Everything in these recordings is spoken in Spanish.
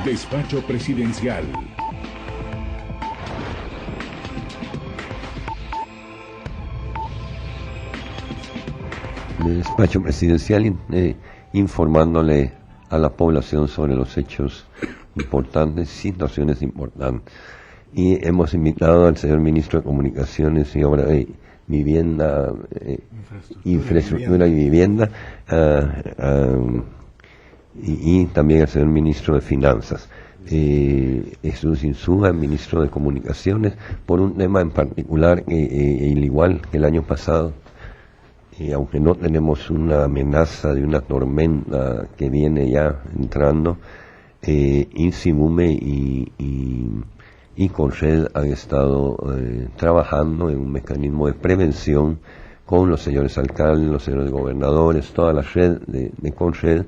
Despacho Presidencial. El Despacho Presidencial informándole a la población sobre los hechos importantes, situaciones importantes. Y hemos invitado al señor Ministro de Comunicaciones y Obra de Vivienda, Infraestructura y Vivienda, y también al señor Ministro de Finanzas. Jesús Insúa, Ministro de Comunicaciones, por un tema en particular, igual que el año pasado, aunque no tenemos una amenaza de una tormenta que viene ya entrando, INSIMUME y CONRED han estado trabajando en un mecanismo de prevención con los señores alcaldes, los señores gobernadores, toda la red de CONRED,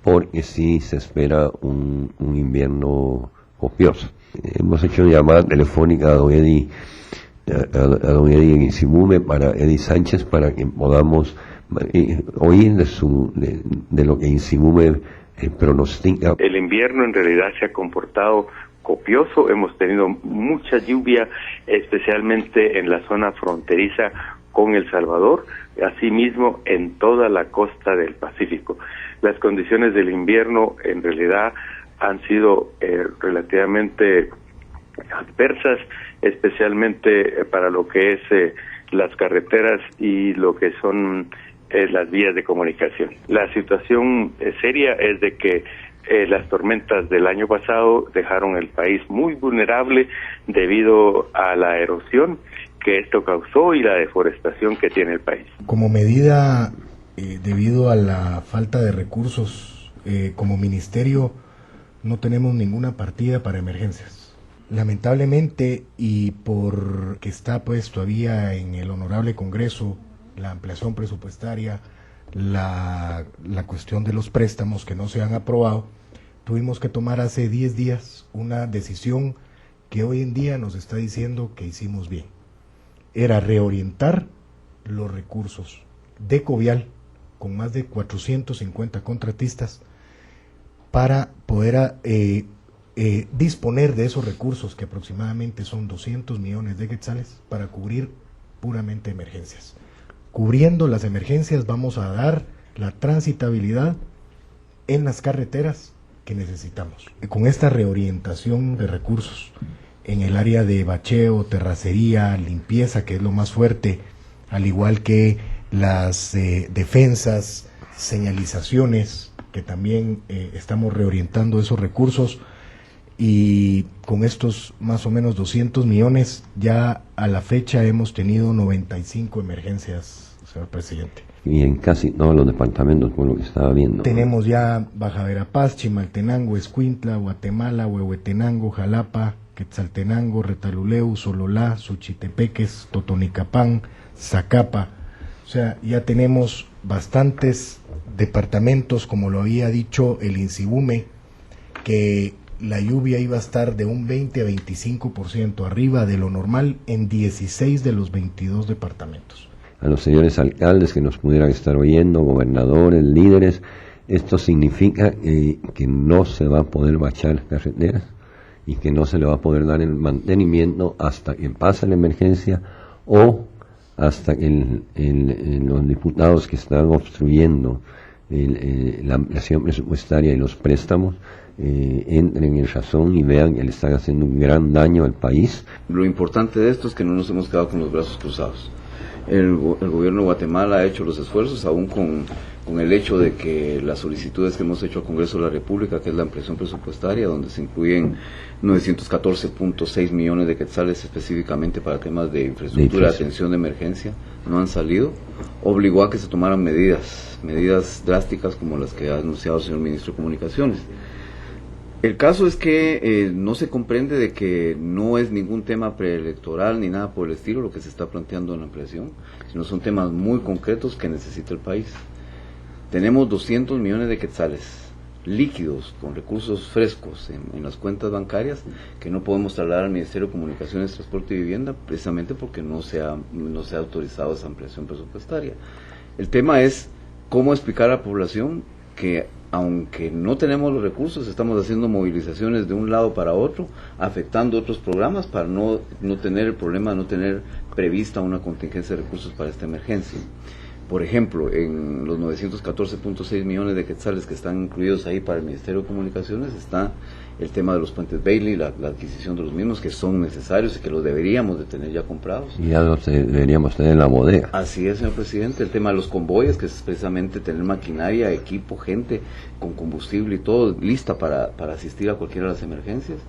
porque sí se espera un invierno copioso. Hemos hecho una llamada telefónica a don Eddie en INSIMUME, para Eddie Sánchez, para que podamos oír de lo que INSIMUME pronostica. El invierno en realidad se ha comportado copioso, hemos tenido mucha lluvia, especialmente en la zona fronteriza con El Salvador, asimismo en toda la costa del Pacífico. Las condiciones del invierno en realidad han sido relativamente adversas, especialmente para lo que es las carreteras y lo que son las vías de comunicación. La situación seria es de que las tormentas del año pasado dejaron el país muy vulnerable debido a la erosión que esto causó y la deforestación que tiene el país. Como medida, debido a la falta de recursos, como ministerio no tenemos ninguna partida para emergencias. Lamentablemente, y porque está pues todavía en el Honorable Congreso la ampliación presupuestaria, la cuestión de los préstamos que no se han aprobado, tuvimos que tomar hace 10 días una decisión que hoy en día nos está diciendo que hicimos bien. Era reorientar los recursos de Covial, con más de 450 contratistas, para poder disponer de esos recursos, que aproximadamente son 200 millones de quetzales, para cubrir puramente emergencias. Cubriendo las emergencias vamos a dar la transitabilidad en las carreteras que necesitamos. Con esta reorientación de recursos en el área de bacheo, terracería, limpieza, que es lo más fuerte, al igual que las defensas, señalizaciones, que también estamos reorientando esos recursos, y con estos más o menos 200 millones, ya a la fecha hemos tenido 95 emergencias, señor presidente. Y en casi todos los departamentos, por lo que estaba viendo. Tenemos ya Baja Verapaz, Chimaltenango, Escuintla, Guatemala, Huehuetenango, Jalapa, Quetzaltenango, Retaluleu, Sololá, Suchitepeques, Totonicapán, Zacapa. O sea, ya tenemos bastantes departamentos, como lo había dicho el INSIBUME, que la lluvia iba a estar de un 20 a 25% arriba de lo normal en 16 de los 22 departamentos. A los señores alcaldes que nos pudieran estar oyendo, gobernadores, líderes, esto significa que no se va a poder bachar carreteras y que no se le va a poder dar el mantenimiento hasta que pase la emergencia, o hasta que los diputados que están obstruyendo la ampliación presupuestaria y los préstamos entren en razón y vean que le están haciendo un gran daño al país. Lo importante de esto es que no nos hemos quedado con los brazos cruzados. El gobierno de Guatemala ha hecho los esfuerzos, aún con el hecho de que las solicitudes que hemos hecho al Congreso de la República, que es la ampliación presupuestaria, donde se incluyen 914.6 millones de quetzales específicamente para temas de infraestructura, atención de emergencia, no han salido, obligó a que se tomaran medidas drásticas como las que ha anunciado el señor Ministro de Comunicaciones. El caso es que no se comprende de que no es ningún tema preelectoral ni nada por el estilo lo que se está planteando en la ampliación, sino son temas muy concretos que necesita el país. Tenemos 200 millones de quetzales líquidos, con recursos frescos en las cuentas bancarias, que no podemos trasladar al Ministerio de Comunicaciones, Transporte y Vivienda, precisamente porque no se ha autorizado esa ampliación presupuestaria. El tema es cómo explicar a la población que aunque no tenemos los recursos, estamos haciendo movilizaciones de un lado para otro, afectando otros programas para no tener el problema, no tener prevista una contingencia de recursos para esta emergencia. Por ejemplo, en los 914.6 millones de quetzales que están incluidos ahí para el Ministerio de Comunicaciones está el tema de los puentes Bailey, la adquisición de los mismos, que son necesarios y que los deberíamos de tener ya comprados. Y ya los deberíamos tener en la bodega. Así es, señor presidente. El tema de los convoyes, que es precisamente tener maquinaria, equipo, gente con combustible y todo lista para asistir a cualquiera de las emergencias.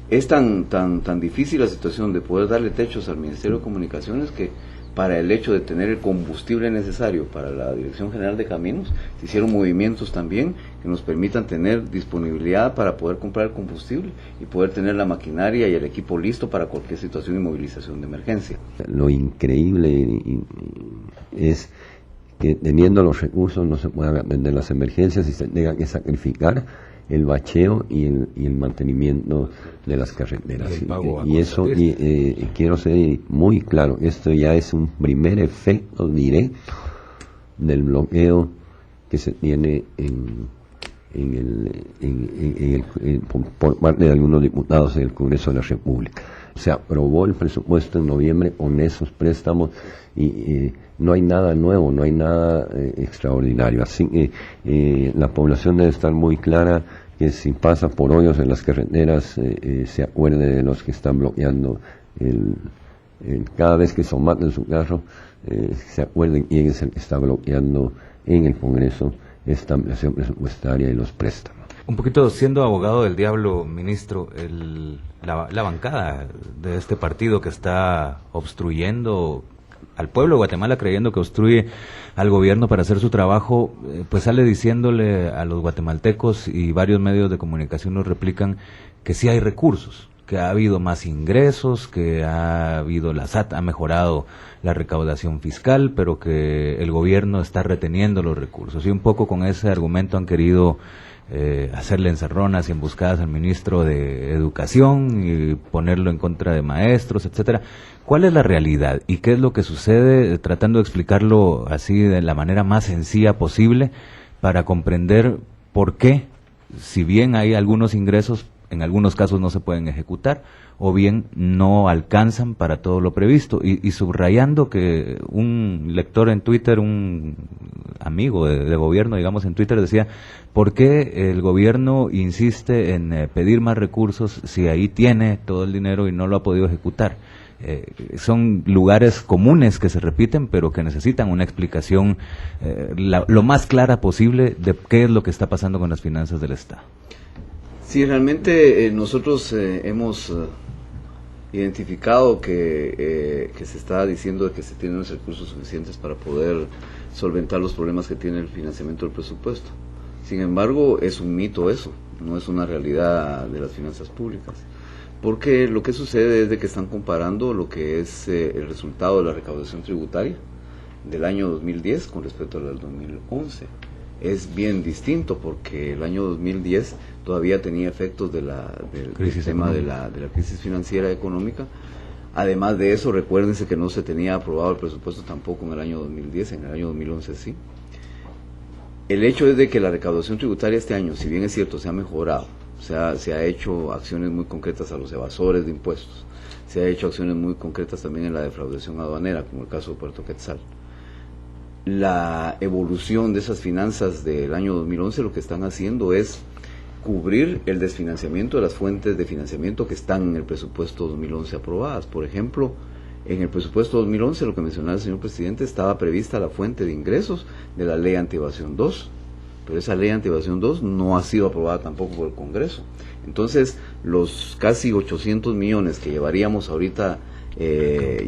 Es tan difícil la situación de poder darle techos al Ministerio de Comunicaciones que para el hecho de tener el combustible necesario para la Dirección General de Caminos, se hicieron movimientos también que nos permitan tener disponibilidad para poder comprar el combustible y poder tener la maquinaria y el equipo listo para cualquier situación y movilización de emergencia. Lo increíble es que teniendo los recursos no se puedan atender las emergencias y se tenga que sacrificar el bacheo y el mantenimiento de las carreteras. Y eso, quiero ser muy claro, esto ya es un primer efecto directo del bloqueo que se tiene por parte de algunos diputados del Congreso de la República. Se aprobó el presupuesto en noviembre con esos préstamos y no hay nada nuevo, no hay nada extraordinario. Así que la población debe estar muy clara que si pasa por hoyos en las carreteras se acuerde de los que están bloqueando cada vez que somaten su carro, se acuerden quién es el que está bloqueando en el Congreso esta ampliación presupuestaria y los préstamos. Un poquito siendo abogado del diablo, ministro, la bancada de este partido que está obstruyendo al pueblo de Guatemala, creyendo que obstruye al gobierno para hacer su trabajo, pues sale diciéndole a los guatemaltecos, y varios medios de comunicación nos replican, que sí hay recursos, que ha habido más ingresos, que la SAT ha mejorado la recaudación fiscal, pero que el gobierno está reteniendo los recursos. Y un poco con ese argumento han querido hacerle encerronas y emboscadas al ministro de Educación y ponerlo en contra de maestros, etcétera. ¿Cuál es la realidad y qué es lo que sucede? Tratando de explicarlo así de la manera más sencilla posible para comprender por qué, si bien hay algunos ingresos, en algunos casos no se pueden ejecutar o bien no alcanzan para todo lo previsto. Y subrayando que un lector en Twitter, un amigo de gobierno, digamos, en Twitter decía, ¿por qué el gobierno insiste en pedir más recursos si ahí tiene todo el dinero y no lo ha podido ejecutar? Son lugares comunes que se repiten, pero que necesitan una explicación lo más clara posible de qué es lo que está pasando con las finanzas del Estado. Sí, realmente nosotros hemos identificado que se está diciendo de que se tienen los recursos suficientes para poder solventar los problemas que tiene el financiamiento del presupuesto. Sin embargo, es un mito eso, no es una realidad de las finanzas públicas. Porque lo que sucede es de que están comparando lo que es el resultado de la recaudación tributaria del año 2010 con respecto al 2011. Es bien distinto porque el año 2010 todavía tenía efectos del tema de la crisis financiera y económica. Además de eso, recuérdense que no se tenía aprobado el presupuesto tampoco en el año 2010, en el año 2011 sí. El hecho es de que la recaudación tributaria este año, si bien es cierto, se ha mejorado. Se ha hecho acciones muy concretas a los evasores de impuestos, se ha hecho acciones muy concretas también en la defraudación aduanera, como el caso de Puerto Quetzal. La evolución de esas finanzas del año 2011 lo que están haciendo es cubrir el desfinanciamiento de las fuentes de financiamiento que están en el presupuesto 2011 aprobadas. Por ejemplo, en el presupuesto 2011, lo que mencionaba el señor presidente, estaba prevista la fuente de ingresos de la ley antievasión 2. Pero esa ley antievasión 2 no ha sido aprobada tampoco por el Congreso. Entonces, los casi 800 millones que llevaríamos ahorita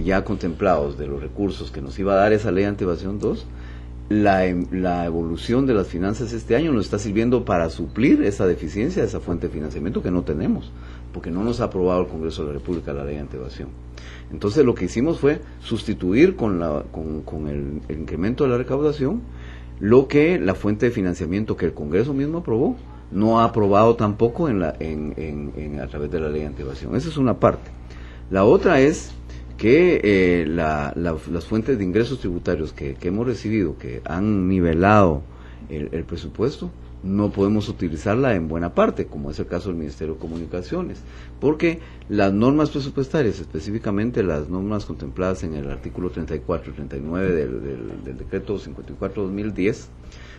ya contemplados de los recursos que nos iba a dar esa ley antievasión 2, la evolución de las finanzas este año nos está sirviendo para suplir esa deficiencia de esa fuente de financiamiento que no tenemos, porque no nos ha aprobado el Congreso de la República la ley antievasión. Entonces, lo que hicimos fue sustituir con el incremento de la recaudación lo que la fuente de financiamiento que el Congreso mismo aprobó no ha aprobado tampoco a través de la ley antievasión. Esa es una parte. La otra es que las fuentes de ingresos tributarios que hemos recibido, que han nivelado el presupuesto, no podemos utilizarla en buena parte, como es el caso del Ministerio de Comunicaciones, porque las normas presupuestarias, específicamente las normas contempladas en el artículo 34 y 39 del decreto 54/2010,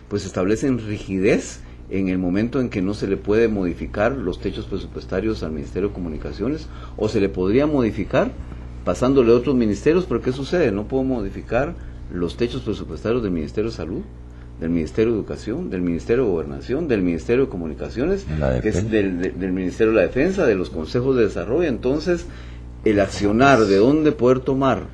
pues establecen rigidez en el momento en que no se le puede modificar los techos presupuestarios al Ministerio de Comunicaciones, o se le podría modificar pasándole a otros ministerios, pero ¿qué sucede? No puedo modificar los techos presupuestarios del Ministerio de Salud, del Ministerio de Educación, del Ministerio de Gobernación, del Ministerio de Comunicaciones, que es del Ministerio de la Defensa, de los consejos de desarrollo. Entonces, el accionar de dónde poder tomar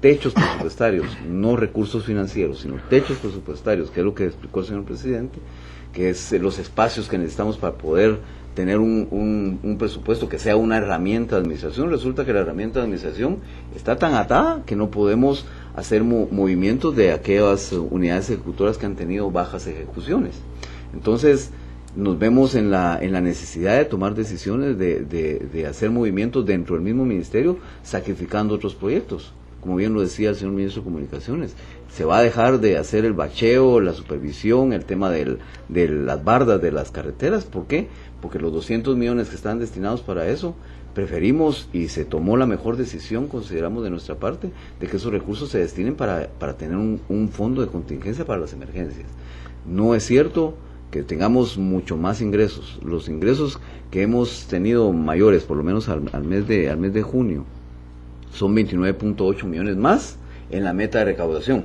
techos presupuestarios, no recursos financieros, sino techos presupuestarios, que es lo que explicó el señor presidente, que es los espacios que necesitamos para poder tener un presupuesto que sea una herramienta de administración. Resulta que la herramienta de administración está tan atada que no podemos hacer movimientos de aquellas unidades ejecutoras que han tenido bajas ejecuciones. Entonces nos vemos en la necesidad de tomar decisiones de hacer movimientos dentro del mismo ministerio, sacrificando otros proyectos. Como bien lo decía el señor ministro de Comunicaciones, se va a dejar de hacer el bacheo, la supervisión, el tema de las bardas de las carreteras. ¿Por qué? Porque los 200 millones que están destinados para eso, preferimos, y se tomó la mejor decisión, consideramos de nuestra parte, de que esos recursos se destinen para tener un fondo de contingencia para las emergencias. No es cierto que tengamos mucho más ingresos. Los ingresos que hemos tenido mayores, por lo menos al mes de junio, son 29.8 millones más en la meta de recaudación.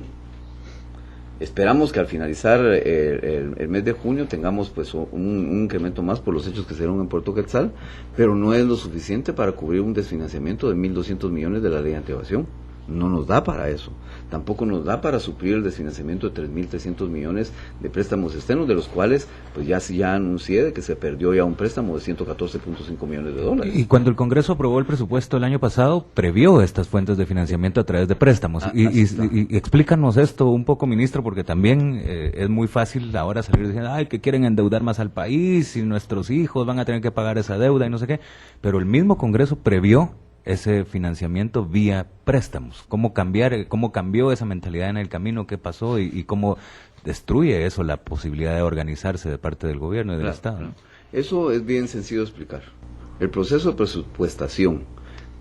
Esperamos que al finalizar el mes de junio tengamos pues un incremento más por los hechos que se dieron en Puerto Quetzal, pero no es lo suficiente para cubrir un desfinanciamiento de 1.200 millones de la ley de antievasión. No nos da para eso. Tampoco nos da para suplir el desfinanciamiento de 3.300 millones de préstamos externos, de los cuales pues ya anuncié de que se perdió ya un préstamo de 114.5 millones de dólares. Y cuando el Congreso aprobó el presupuesto el año pasado, previó estas fuentes de financiamiento a través de préstamos. Y explícanos esto un poco, ministro, porque también es muy fácil ahora salir diciendo, ay, que quieren endeudar más al país y nuestros hijos van a tener que pagar esa deuda y no sé qué. Pero el mismo Congreso previó ese financiamiento vía préstamos. ¿Cómo cambió esa mentalidad en el camino? ¿Qué pasó? Y cómo destruye eso la posibilidad de organizarse de parte del gobierno y del Estado. Claro. Eso es bien sencillo de explicar. El proceso de presupuestación,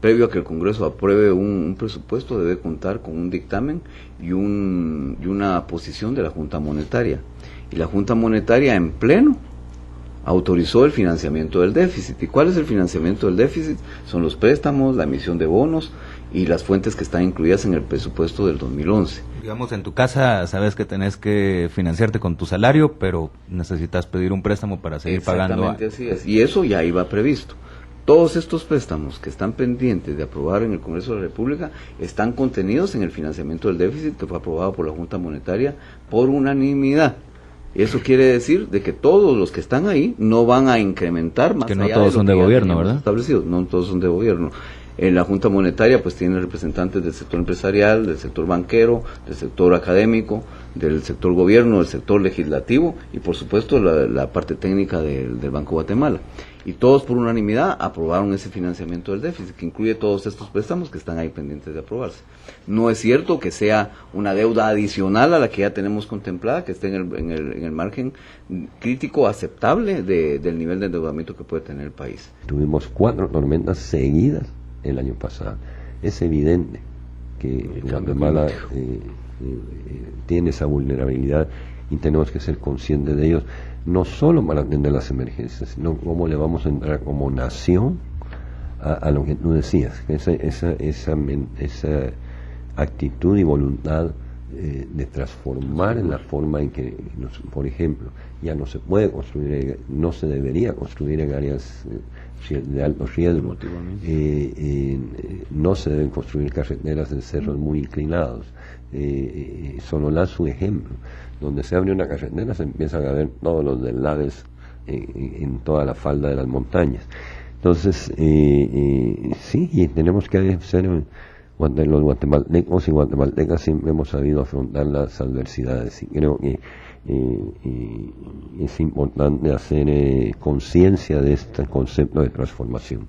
previo a que el Congreso apruebe un presupuesto, debe contar con un dictamen y una posición de la Junta Monetaria. Y la Junta Monetaria en pleno autorizó el financiamiento del déficit. ¿Y cuál es el financiamiento del déficit? Son los préstamos, la emisión de bonos y las fuentes que están incluidas en el presupuesto del 2011. Digamos, en tu casa sabes que tenés que financiarte con tu salario, pero necesitas pedir un préstamo para seguir pagando. Exactamente, así es. Y eso ya iba previsto. Todos estos préstamos que están pendientes de aprobar en el Congreso de la República están contenidos en el financiamiento del déficit que fue aprobado por la Junta Monetaria por unanimidad. Eso quiere decir de que todos los que están ahí no van a incrementar más. Que no todos son de gobierno, ¿verdad? Establecidos. No todos son de gobierno. En la Junta Monetaria pues tiene representantes del sector empresarial, del sector banquero, del sector académico, del sector gobierno, del sector legislativo y por supuesto la parte técnica del Banco Guatemala. Y todos por unanimidad aprobaron ese financiamiento del déficit, que incluye todos estos préstamos que están ahí pendientes de aprobarse. No es cierto que sea una deuda adicional a la que ya tenemos contemplada, que esté en el margen crítico aceptable del nivel de endeudamiento que puede tener el país. Tuvimos 4 tormentas seguidas el año pasado. Es evidente que Guatemala tiene esa vulnerabilidad y tenemos que ser conscientes de ellos, no solo para atender las emergencias, sino cómo le vamos a entrar como nación a lo que tú decías, esa actitud y voluntad de transformar en la forma en que, por ejemplo, ya no se puede construir, no se debería construir en áreas de alto riesgo, no se deben construir carreteras en cerros muy inclinados. Solo lanzo un ejemplo: donde se abre una carretera se empiezan a ver todos los deslaves en toda la falda de las montañas. Entonces, sí, y tenemos que ser, los guatemaltecos y guatemaltecas siempre hemos sabido afrontar las adversidades, y creo que es importante hacer conciencia de este concepto de transformación.